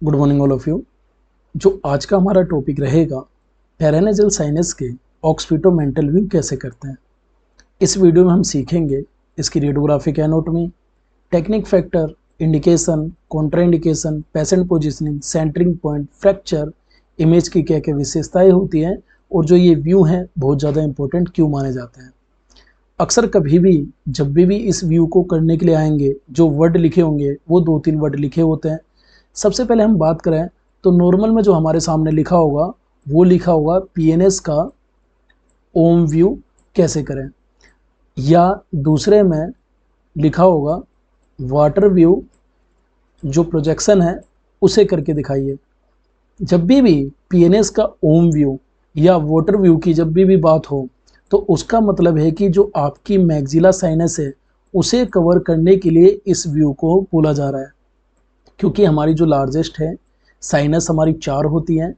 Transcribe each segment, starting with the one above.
Good morning all of you. जो आज का हमारा टॉपिक रहेगा, पैरानेजल साइनस के ऑक्सीपिटोमेंटल व्यू कैसे करते हैं। इस वीडियो में हम सीखेंगे इसकी radiographic anatomy, technique factor, indication, contraindication, patient positioning, centring point, fracture, image की क्या क्या विशेषताएं होती हैं और जो ये व्यू हैं बहुत ज़्यादा इंपॉर्टेंट क्यों माने जाते हैं। अक्सर कभी भी जब भी इस व्यू को करने के लिए आएंगे, जो वर्ड लिखे होंगे वो 2-3 वर्ड लिखे होते हैं। सबसे पहले हम बात करें तो नॉर्मल में जो हमारे सामने लिखा होगा वो लिखा होगा पीएनएस का ओम व्यू कैसे करें, या दूसरे में लिखा होगा वाटर व्यू जो प्रोजेक्शन है उसे करके दिखाइए। जब भी पीएनएस का ओम व्यू या वाटर व्यू की जब भी बात हो तो उसका मतलब है कि जो आपकी मैक्सिला साइनस है उसे कवर करने के लिए इस व्यू को बोला जा रहा है। क्योंकि हमारी जो लार्जेस्ट है साइनस हमारी 4 होती हैं।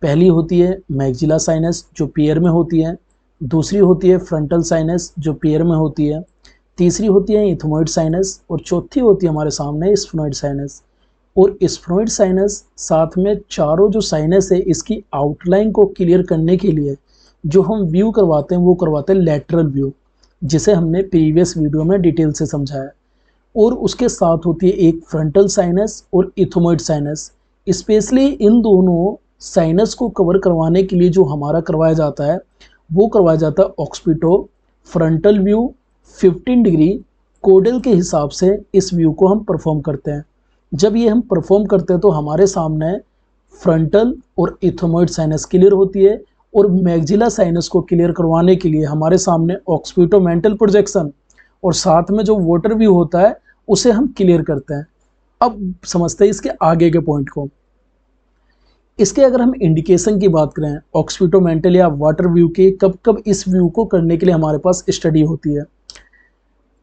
पहली होती है मैक्सिला साइनस जो पेयर में होती है, दूसरी होती है फ्रंटल साइनस जो पेयर में होती है, तीसरी होती है इथमोइड साइनस और चौथी होती है हमारे सामने स्फेनोइड साइनस। और स्फेनोइड साइनस साथ में चारों जो साइनस है इसकी आउटलाइन को क्लियर करने के लिए जो हम व्यू करवाते हैं वो करवाते हैं लैटरल व्यू, जिसे हमने प्रीवियस वीडियो में डिटेल से समझाया। और उसके साथ होती है एक फ्रंटल साइनस और इथमोइड साइनस। स्पेशली इन दोनों साइनस को कवर करवाने के लिए जो हमारा करवाया जाता है वो करवाया जाता है occipito frontal view 15 degree caudal के हिसाब से। इस व्यू को हम परफॉर्म करते हैं। जब ये हम परफॉर्म करते हैं तो हमारे सामने फ्रंटल और इथमोइड साइनस क्लियर होती है और मैक्सिला साइनस को क्लियर करवाने के लिए हमारे सामने ऑक्सीपिटोमेंटल प्रोजेक्शन और साथ में जो वाटर व्यू होता है उसे हम क्लियर करते हैं। अब समझते हैं इसके आगे के पॉइंट को। इसके अगर हम इंडिकेशन की बात करें ऑक्सीपिटोमेंटल या वाटर व्यू के, कब कब इस व्यू को करने के लिए हमारे पास स्टडी होती है।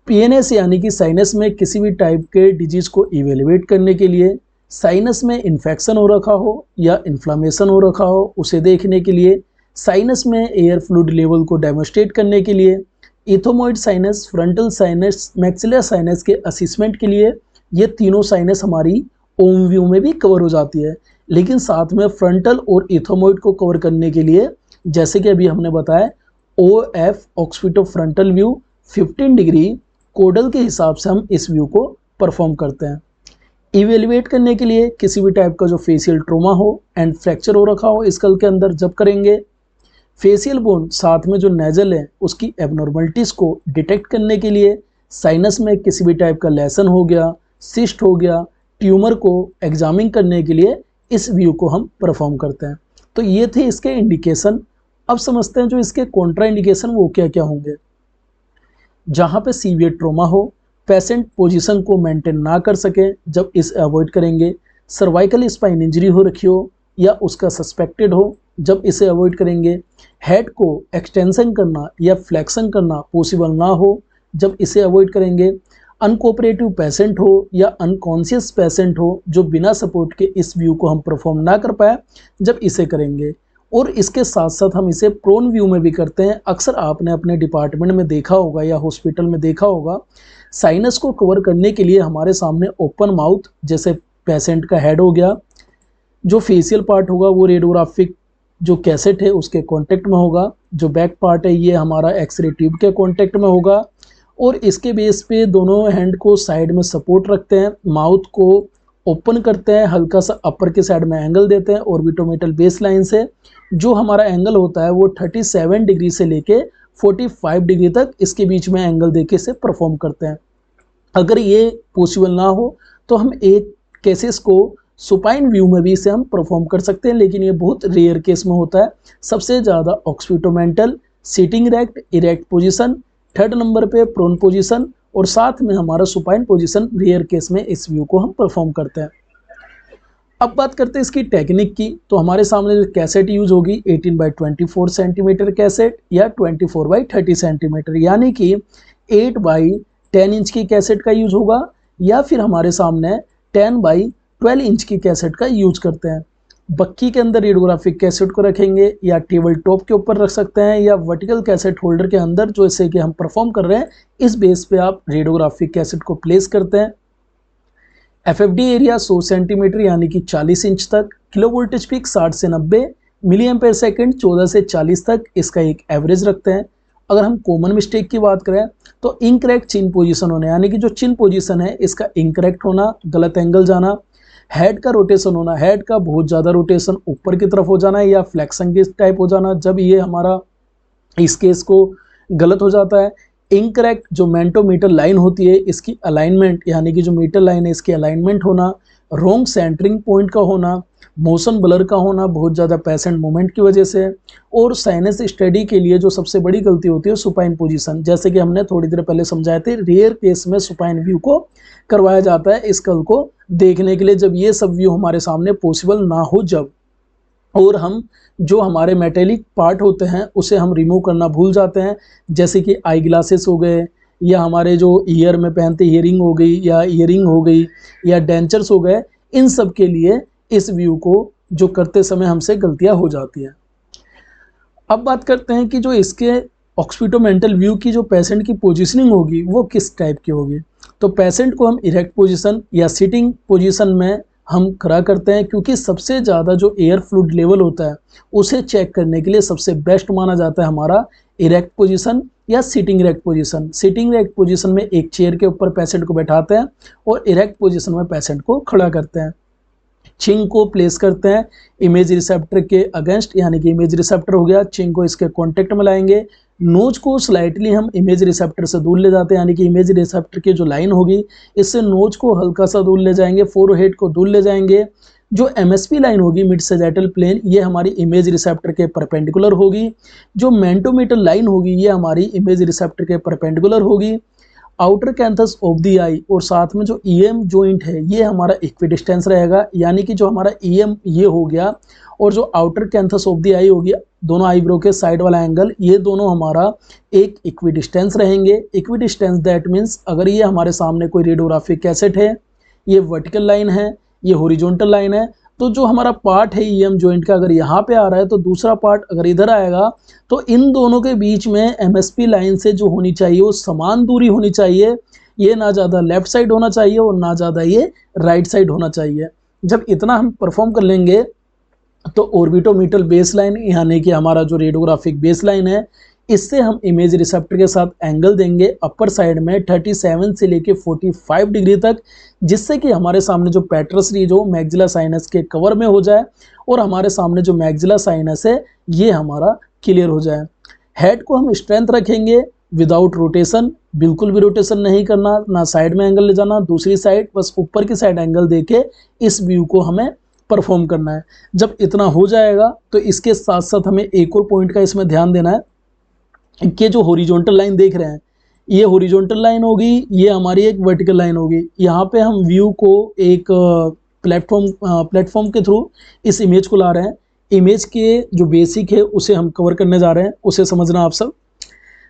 पीएनएस यानी कि साइनस में किसी भी टाइप के डिजीज को इवेल्युएट करने के लिए, साइनस में इन्फेक्शन हो रखा हो या इन्फ्लामेशन हो रखा हो उसे देखने के लिए, साइनस में एयर फ्लूइड लेवल को डेमोस्ट्रेट करने के लिए, इथोमोइड साइनस, फ्रंटल साइनस, मैक्सिलर साइनस के असेसमेंट के लिए। ये तीनों साइनस हमारी ओम व्यू में भी कवर हो जाती है। लेकिन साथ में फ्रंटल और इथोमोइड को कवर करने के लिए जैसे कि अभी हमने बताया OF occipito frontal view 15 degree caudal के हिसाब से हम इस व्यू को परफॉर्म करते हैं। इवेल्युएट करने के लिए किसी भी टाइप का जो फेशियल ट्रोमा हो एंड फ्रैक्चर हो रखा हो स्कल के अंदर जब करेंगे, फेशियल बोन साथ में जो नेजल है उसकी एबनॉर्मलिटीज़ को डिटेक्ट करने के लिए, साइनस में किसी भी टाइप का लेसन हो गया, सिस्ट हो गया, ट्यूमर को एग्जामिन करने के लिए इस व्यू को हम परफॉर्म करते हैं। तो ये थे इसके इंडिकेशन। अब समझते हैं जो इसके कॉन्ट्रा इंडिकेशन वो क्या क्या होंगे। जहाँ पे सीवियर ट्रोमा हो, पेशेंट पोजीशन को मेंटेन ना कर सके जब इसे अवॉइड करेंगे, सर्वाइकल स्पाइन इंजरी हो रखी हो या उसका सस्पेक्टेड हो जब इसे अवॉइड करेंगे, हेड को एक्सटेंशन करना या फ्लेक्शन करना पॉसिबल ना हो जब इसे अवॉइड करेंगे, अनकोऑपरेटिव पेशेंट हो या अनकॉन्शियस पेशेंट हो जो बिना सपोर्ट के इस व्यू को हम परफॉर्म ना कर पाए जब इसे करेंगे। और इसके साथ साथ हम इसे प्रोन व्यू में भी करते हैं। अक्सर आपने अपने डिपार्टमेंट में देखा होगा या हॉस्पिटल में देखा होगा, साइनस को कवर करने के लिए हमारे सामने ओपन माउथ जैसे पेशेंट का हेड हो गया, जो फेशियल पार्ट होगा वो रेडियोग्राफिक जो कैसेट है उसके कांटेक्ट में होगा, जो बैक पार्ट है ये हमारा एक्सरे ट्यूब के कांटेक्ट में होगा। और इसके बेस पे दोनों हैंड को साइड में सपोर्ट रखते हैं, माउथ को ओपन करते हैं, हल्का सा अपर के साइड में एंगल देते हैं ऑर्बिटोमेटल बेस लाइन से। जो हमारा एंगल होता है वो 37 डिग्री से लेके 45 डिग्री तक इसके बीच में एंगल देके इसे परफॉर्म करते हैं। अगर ये पॉसिबल ना हो तो हम एक केसेस को सुपाइन व्यू में भी इसे हम परफॉर्म कर सकते हैं, लेकिन ये बहुत रेयर केस में होता है। सबसे ज़्यादा occipitomental, sitting erect position, third number पे प्रोन पोजीशन और साथ में हमारा सुपाइन पोजीशन रेयर केस में इस व्यू को हम परफॉर्म करते हैं। अब बात करते हैं इसकी टेक्निक की। तो हमारे सामने जो कैसेट यूज होगी 18/24 सेंटीमीटर कैसेट या 24/30 सेंटीमीटर, यानी कि 8/10 इंच की कैसेट का यूज होगा, या फिर हमारे सामने 10/12 इंच की कैसेट का यूज करते हैं। बक्की के अंदर रेडियोग्राफिक कैसेट को रखेंगे या टेबल टॉप के ऊपर रख सकते हैं या वर्टिकल कैसेट होल्डर के अंदर, जो जैसे कि हम परफॉर्म कर रहे हैं इस बेस पे आप रेडियोग्राफिक कैसेट को प्लेस करते हैं। FFD एरिया 100 सेंटीमीटर यानी कि 40 इंच तक, किलो वोल्टेज पीक 60 से 90, मिली एम्पेयर सेकेंड 14 से 40 तक इसका एक एवरेज रखते हैं। अगर हम कॉमन मिस्टेक की बात करें तो इनकरेक्ट चिन पोजीशन होना, यानी कि जो चिन पोजीशन है इसका इनकरेक्ट होना, गलत एंगल जाना। हेड का रोटेशन होना, हेड का बहुत ज़्यादा रोटेशन ऊपर की तरफ हो जाना या फ्लेक्शन के टाइप हो जाना, जब ये हमारा इस केस को गलत हो जाता है। इनकरेक्ट जो मेंटोमीटर लाइन होती है इसकी अलाइनमेंट, यानी कि जो मीटर लाइन है इसकी अलाइनमेंट होना। रॉन्ग सेंटरिंग पॉइंट का होना, मोशन ब्लर का होना बहुत ज़्यादा पेशेंट मूवमेंट की वजह से। और साइनस स्टडी के लिए जो सबसे बड़ी गलती होती है सुपाइन पोजीशन, जैसे कि हमने थोड़ी देर पहले समझाए थे, रेयर केस में सुपाइन व्यू को करवाया जाता है स्कल को देखने के लिए, जब ये सब व्यू हमारे सामने पॉसिबल ना हो जब। और हम जो हमारे मेटेलिक पार्ट होते हैं उसे हम रिमूव करना भूल जाते हैं, जैसे कि आई ग्लासेस हो गए, या हमारे जो ईयर में पहनते ईयरिंग हो गई, या ईयरिंग हो गई, या डेंचर्स हो गए। इन सब के लिए इस व्यू को जो करते समय हमसे गलतियां हो जाती हैं। अब बात करते हैं कि जो इसके ऑक्सीपिटोमेंटल व्यू की जो पेशेंट की पोजीशनिंग होगी वो किस टाइप की होगी। तो पेशेंट को हम इरेक्ट पोजीशन या सिटिंग पोजीशन में हम खड़ा करते हैं, क्योंकि सबसे ज़्यादा जो एयर फ्लूइड लेवल होता है उसे चेक करने के लिए सबसे बेस्ट माना जाता है हमारा इरेक्ट पोजीशन या sitting erect position. Sitting erect position में एक चेयर के ऊपर पेशेंट को बैठाते हैं और इरेक्ट पोजीशन में पेशेंट को खड़ा करते हैं। चिंग को प्लेस करते हैं इमेज रिसेप्टर के अगेंस्ट, यानी कि इमेज रिसेप्टर हो गया, चिंग को इसके कांटेक्ट में लाएंगे। नोज को स्लाइटली हम इमेज रिसेप्टर से दूर ले जाते हैं, यानी कि इमेज रिसेप्टर की जो लाइन होगी इससे नोज को हल्का सा दूर ले जाएंगे, फोरहेड को दूर ले जाएंगे। जो MSP लाइन होगी मिड सैजिटल प्लेन, ये हमारी इमेज रिसेप्टर के परपेंडिकुलर होगी। जो मेंटोमीटर लाइन होगी ये हमारी इमेज रिसेप्टर के परपेंडिकुलर होगी। आउटर कैंथस ऑफ द आई और साथ में जो EM जॉइंट है ये हमारा इक्विडिस्टेंस रहेगा, यानी कि जो हमारा EM ये हो गया और जो आउटर कैंथस ऑफ द आई हो गया, दोनों आईब्रो के साइड वाला एंगल, ये दोनों हमारा एक इक्विडिस्टेंस रहेंगे। इक्विडिस्टेंस दैट मीन्स अगर ये हमारे सामने कोई रेडियोग्राफिक कैसेट है, ये वर्टिकल लाइन है, ये हॉरिजॉन्टल लाइन है, तो जो हमारा पार्ट है EM जॉइंट का अगर यहाँ पे आ रहा है तो दूसरा पार्ट अगर इधर आएगा, तो इन दोनों के बीच में MSP लाइन से जो होनी चाहिए वो समान दूरी होनी चाहिए। ये ना ज़्यादा लेफ्ट साइड होना चाहिए और ना ज़्यादा ये राइट साइड होना चाहिए। जब इतना हम परफॉर्म कर लेंगे तो ऑर्बिटोमीटर बेस लाइन, यानी कि हमारा जो रेडियोग्राफिक बेस लाइन है, इससे हम इमेज रिसेप्टर के साथ एंगल देंगे अपर साइड में 37 से लेके 45 डिग्री तक, जिससे कि हमारे सामने जो पैट्रस रीज हो मैक्सिला साइनस के कवर में हो जाए और हमारे सामने जो मैक्सिला साइनस है ये हमारा क्लियर हो जाए। हेड को हम स्ट्रेंथ रखेंगे विदाउट रोटेशन, बिल्कुल भी रोटेशन नहीं करना, ना साइड में एंगल ले जाना, दूसरी साइड बस ऊपर की साइड एंगल देके इस व्यू को हमें परफॉर्म करना है। जब इतना हो जाएगा तो इसके साथ साथ हमें एक और पॉइंट का इसमें ध्यान देना है कि जो हॉरिजॉन्टल लाइन देख रहे हैं ये हॉरिजॉन्टल लाइन होगी, ये हमारी एक वर्टिकल लाइन होगी। यहाँ पे हम व्यू को एक प्लेटफॉर्म के थ्रू इस इमेज को ला रहे हैं। इमेज के जो बेसिक है उसे हम कवर करने जा रहे हैं, उसे समझना आप सब।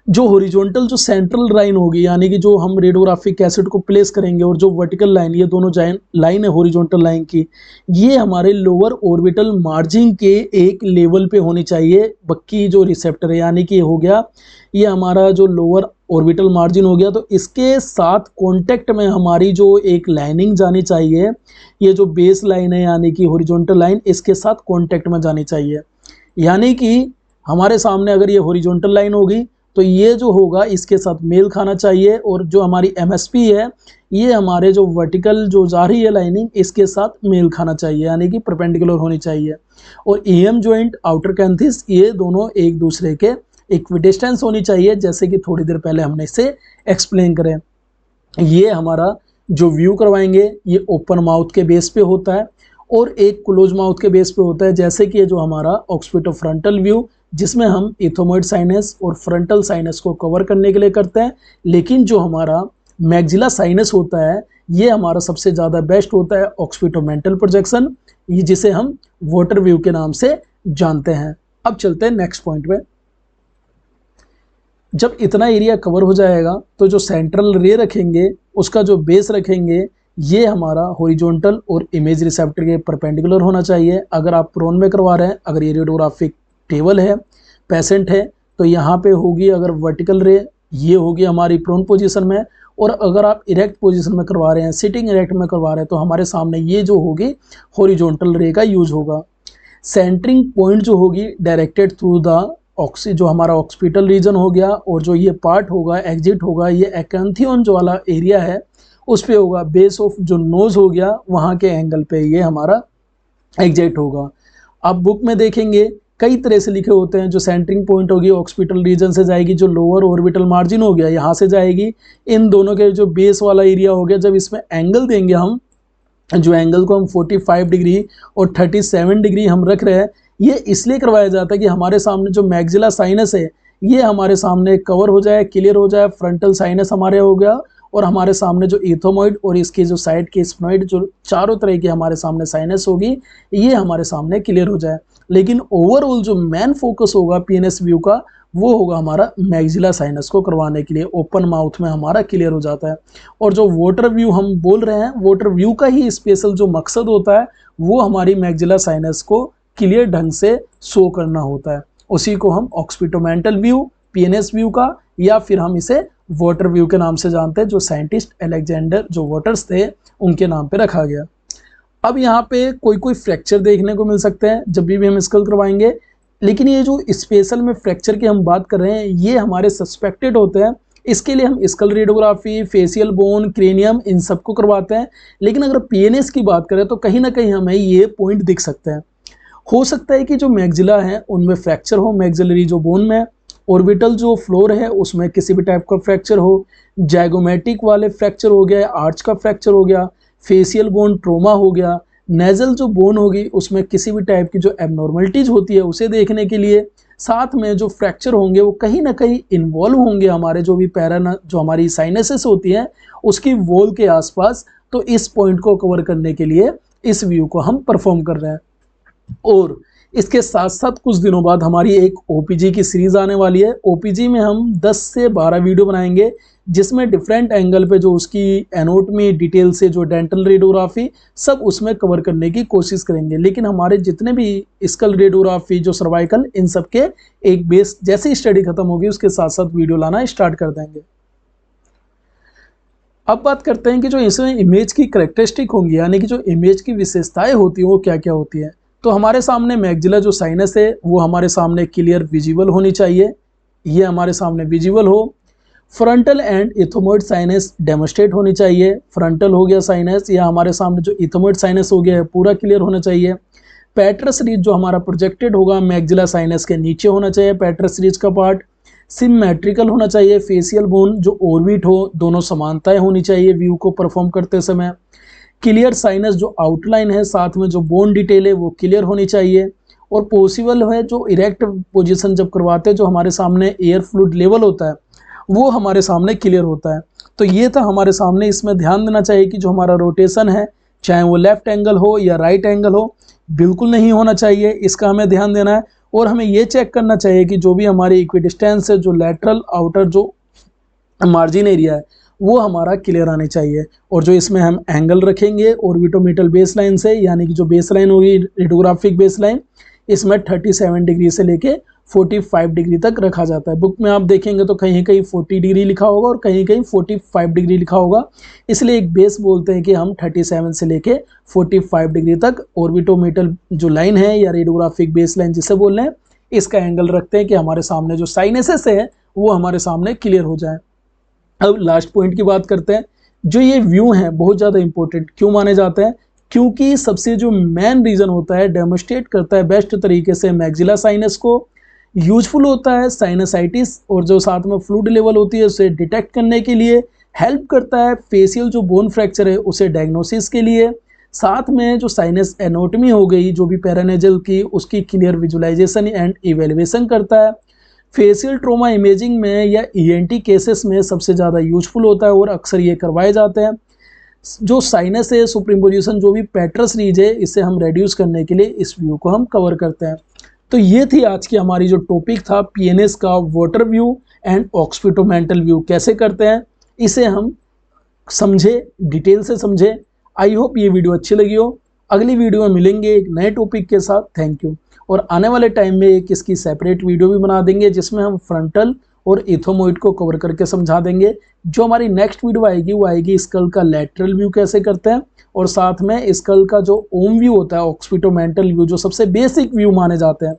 जो हॉरिजॉन्टल जो सेंट्रल लाइन होगी, यानी कि जो हम रेडियोग्राफिक कैसेट को प्लेस करेंगे, और जो वर्टिकल लाइन, ये दोनों लाइन है हॉरिजॉन्टल लाइन की, ये हमारे लोअर ऑर्बिटल मार्जिन के एक लेवल पे होनी चाहिए। बाकी जो रिसेप्टर है, यानी कि हो गया ये हमारा जो लोअर ऑर्बिटल मार्जिन हो गया, तो इसके साथ कांटेक्ट में हमारी जो एक लाइनिंग जानी चाहिए, ये जो बेस लाइन है यानी कि हॉरिजॉन्टल लाइन, इसके साथ कांटेक्ट में जानी चाहिए। यानी कि हमारे सामने अगर ये हॉरिजॉन्टल लाइन होगी तो ये जो होगा इसके साथ मेल खाना चाहिए, और जो हमारी MSP है ये हमारे जो वर्टिकल जो जा रही है लाइनिंग इसके साथ मेल खाना चाहिए, यानी कि परपेंडिकुलर होनी चाहिए। और EM जॉइंट, आउटर कैंथिस, ये दोनों एक दूसरे के इक्विडिस्टेंस होनी चाहिए, जैसे कि थोड़ी देर पहले हमने इसे एक्सप्लेन करें। ये हमारा जो व्यू करवाएंगे ये ओपन माउथ के बेस पे होता है और एक क्लोज माउथ के बेस पे होता है, जैसे कि ये जो हमारा ऑक्सीपिटोफ्रंटल व्यू, जिसमें हम इथोमोइड साइनस और फ्रंटल साइनस को कवर करने के लिए करते हैं। लेकिन जो हमारा मैक्सिला साइनस होता है ये हमारा सबसे ज़्यादा बेस्ट होता है ऑक्सीपिटोमेंटल प्रोजेक्शन, ये जिसे हम वाटर व्यू के नाम से जानते हैं। अब चलते हैं नेक्स्ट पॉइंट पे। जब इतना एरिया कवर हो जाएगा तो जो सेंट्रल रे रखेंगे उसका जो बेस रखेंगे ये हमारा हॉरिजॉन्टल और इमेज रिसेप्टर के परपेंडिकुलर होना चाहिए। अगर आप प्रोन में करवा रहे हैं, अगर ये रेडियोग्राफिक टेबल है, पेशेंट है, तो यहाँ पे होगी अगर वर्टिकल रे, ये होगी हमारी प्रोन पोजीशन में, और अगर आप इरेक्ट पोजीशन में करवा रहे हैं, सिटिंग इरेक्ट में करवा रहे हैं, तो हमारे सामने ये जो होगी हॉरिजॉन्टल रे का यूज होगा। सेंटरिंग पॉइंट जो होगी डायरेक्टेड थ्रू द जो हमारा ऑक्सीपिटल रीजन हो गया, और जो ये पार्ट होगा एग्जिट होगा ये एकेंथियन जो वाला एरिया है उस पे होगा। बेस ऑफ जो नोज हो गया वहाँ के एंगल पे ये हमारा एग्जिट होगा। आप बुक में देखेंगे कई तरह से लिखे होते हैं। जो सेंटरिंग पॉइंट होगी ऑक्सीपिटल रीजन से जाएगी, जो लोअर ऑर्बिटल मार्जिन हो गया यहाँ से जाएगी, इन दोनों के जो बेस वाला एरिया हो गया, जब इसमें एंगल देंगे हम, जो एंगल को हम 45 डिग्री और 37 डिग्री हम रख रहे हैं, ये इसलिए करवाया जाता है कि हमारे सामने जो मैक्सिला साइनस है ये हमारे सामने कवर हो जाए, क्लियर हो जाए। फ्रंटल साइनस हमारे हो गया, और हमारे सामने जो इथोमॉइड और इसके जो साइड के स्फेनॉइड, जो चारों तरह की हमारे सामने साइनस होगी, ये हमारे सामने क्लियर हो जाए। लेकिन ओवरऑल जो मेन फोकस होगा पीएनएस व्यू का वो होगा हमारा मैक्सिला साइनस को करवाने के लिए। ओपन माउथ में हमारा क्लियर हो जाता है। और जो वाटर व्यू हम बोल रहे हैं, वाटर व्यू का ही स्पेशल जो मकसद होता है वो हमारी मैक्सिला साइनस को क्लियर ढंग से शो करना होता है। उसी को हम ऑक्सीपिटोमेंटल व्यू पीएनएस व्यू का, या फिर हम इसे वाटर व्यू के नाम से जानते हैं, जो साइंटिस्ट अलेक्जेंडर जो वाटर्स थे उनके नाम पे रखा गया। अब यहाँ पे कोई फ्रैक्चर देखने को मिल सकते हैं जब भी हम स्कल करवाएंगे, लेकिन ये जो स्पेशल में फ्रैक्चर की हम बात कर रहे हैं ये हमारे सस्पेक्टेड होते हैं। इसके लिए हम skull radiography, facial bone, cranium, इन सबको करवाते हैं। लेकिन अगर पीएनएस की बात करें तो कहीं ना कहीं हमें ये पॉइंट दिख सकते हैं। हो सकता है कि जो मैक्सिला है उनमें फ्रैक्चर हो, मैक्सिलरी जो बोन में, ऑर्बिटल जो फ्लोर है उसमें किसी भी टाइप का फ्रैक्चर हो, जाइगोमेटिक वाले फ्रैक्चर हो गया, आर्च का फ्रैक्चर हो गया, फेशियल बोन ट्रोमा हो गया, नेजल जो बोन होगी उसमें किसी भी टाइप की जो एबनॉर्मलिटीज होती है उसे देखने के लिए, साथ में जो फ्रैक्चर होंगे वो कहीं ना कहीं इन्वॉल्व होंगे हमारे जो भी जो हमारी साइनसेस होती हैं उसकी वॉल के आसपास। तो इस पॉइंट को कवर करने के लिए इस व्यू को हम परफॉर्म कर रहे हैं। और इसके साथ साथ कुछ दिनों बाद हमारी एक ओपीजी की सीरीज आने वाली है। ओपीजी में हम 10 से 12 वीडियो बनाएंगे जिसमें डिफरेंट एंगल पे जो उसकी एनाटॉमी डिटेल से जो डेंटल रेडियोग्राफी सब उसमें कवर करने की कोशिश करेंगे। लेकिन हमारे जितने भी स्कल रेडियोग्राफी, जो सर्वाइकल, इन सब के एक बेस जैसे ही स्टडी खत्म होगी उसके साथ साथ वीडियो लाना स्टार्ट कर देंगे। अब बात करते हैं कि जो इसमें इमेज की कैरेक्टरिस्टिक होंगी, यानी कि जो इमेज की विशेषताएं होती है वो क्या क्या होती है। तो हमारे सामने मैक्सिला जो साइनस है वो हमारे सामने क्लियर विजिबल होनी चाहिए, ये हमारे सामने विजिबल हो। फ्रंटल एंड इथोमॉइड साइनस डेमोस्ट्रेट होनी चाहिए। फ्रंटल हो गया साइनस, या हमारे सामने जो इथोमॉइड साइनस हो गया है पूरा क्लियर होना चाहिए। पैट्रस रीज जो हमारा प्रोजेक्टेड होगा मैक्सिला साइनस के नीचे होना चाहिए, पैट्रस रीज का पार्ट सिमेट्रिकल होना चाहिए। फेशियल बोन जो ऑर्बिट हो दोनों समानताएं होनी चाहिए व्यू को परफॉर्म करते समय। क्लियर साइनस जो आउटलाइन है साथ में जो बोन डिटेल है वो क्लियर होनी चाहिए। और पॉसिबल है जो इरेक्ट पोजीशन जब करवाते हैं जो हमारे सामने एयर फ्लूइड लेवल होता है वो हमारे सामने क्लियर होता है। तो ये था हमारे सामने। इसमें ध्यान देना चाहिए कि जो हमारा रोटेशन है चाहे वो लेफ्ट एंगल हो या राइट एंगल हो बिल्कुल नहीं होना चाहिए, इसका हमें ध्यान देना है। और हमें ये चेक करना चाहिए कि जो भी हमारी इक्विडिस्टेंस है, जो लेटरल आउटर जो मार्जिन एरिया है वो हमारा क्लियर आने चाहिए। और जो इसमें हम एंगल रखेंगे ऑर्बिटोमीटल बेस लाइन से, यानी कि जो बेस लाइन होगी रेडियोग्राफिक बेस लाइन, इसमें 37 डिग्री से लेके 45 डिग्री तक रखा जाता है। बुक में आप देखेंगे तो कहीं कहीं 40 डिग्री लिखा होगा और कहीं कहीं 45 डिग्री लिखा होगा, इसलिए एक बेस बोलते हैं कि हम 37 से लेके 45 डिग्री तक ऑर्बिटोमीटल जो लाइन है या रेडियोग्राफिक बेस लाइन जिसे बोल रहे हैं इसका एंगल रखते हैं कि हमारे सामने जो साइनसेस है वो हमारे सामने क्लियर हो जाए। अब लास्ट पॉइंट की बात करते हैं। जो ये व्यू हैं बहुत ज़्यादा इंपॉर्टेंट क्यों माने जाते हैं, क्योंकि सबसे जो मेन रीज़न होता है डेमोस्ट्रेट करता है बेस्ट तरीके से मैक्सिला साइनस को, यूजफुल होता है साइनसाइटिस और जो साथ में फ्लूइड लेवल होती है उसे डिटेक्ट करने के लिए, हेल्प करता है फेशियल जो बोन फ्रैक्चर है उसे डायग्नोसिस के लिए, साथ में जो साइनस एनाटॉमी हो गई जो भी पैरानेजल की उसकी क्लियर विजुअलाइजेशन एंड इवेल्युएशन करता है। फेशियल ट्रोमा इमेजिंग में या ईएनटी केसेस में सबसे ज़्यादा यूजफुल होता है और अक्सर ये करवाए जाते हैं। जो साइनस है सुपरइम्पोजिशन जो भी पैट्रस रीज है इसे हम रेड्यूस करने के लिए इस व्यू को हम कवर करते हैं। तो ये थी आज की हमारी जो टॉपिक था पीएनएस का वाटर व्यू एंड ऑक्सीपिटोमेंटल व्यू कैसे करते हैं, इसे हम समझे, डिटेल से समझे। आई होप ये वीडियो अच्छी लगी हो। अगली वीडियो में मिलेंगे एक नए टॉपिक के साथ। Thank you. और आने वाले टाइम में एक इसकी सेपरेट वीडियो भी बना देंगे जिसमें हम फ्रंटल और इथोमोइड को कवर करके समझा देंगे। जो हमारी नेक्स्ट वीडियो आएगी वो आएगी स्कल का लैटरल व्यू कैसे करते हैं, और साथ में स्कल का जो ओम व्यू होता है, ऑक्सीपिटोमेंटल व्यू, जो सबसे बेसिक व्यू माने जाते हैं,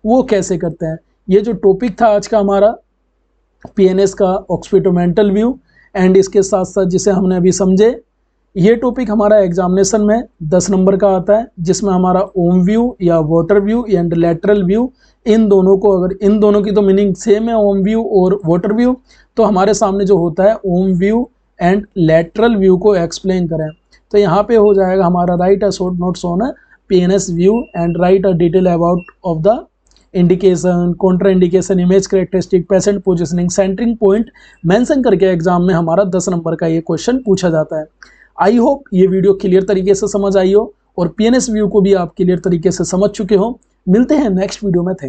वो कैसे करते हैं। ये जो टॉपिक था आज का हमारा पीएनएस का ऑक्सीपिटोमेंटल व्यू, एंड इसके साथ साथ जिसे हमने अभी समझे, ये टॉपिक हमारा एग्जामिनेशन में 10 नंबर का आता है, जिसमें हमारा ओम व्यू या water view and lateral view, इन दोनों को, अगर इन दोनों की तो मीनिंग सेम है, ओम व्यू और वाटर व्यू, तो हमारे सामने जो होता है OM view and lateral view को एक्सप्लेन करें। तो यहाँ पे हो जाएगा हमारा write a short notes on PNS view and write a detail about of the indication, contra indication, image characteristic, patient positioning, centring point mention करके एग्जाम में हमारा 10 नंबर का ये क्वेश्चन पूछा जाता है। आई होप ये वीडियो क्लियर तरीके से समझ आई हो और पीएनएस व्यू को भी आप क्लियर तरीके से समझ चुके हो। मिलते हैं नेक्स्ट वीडियो में। Thank you.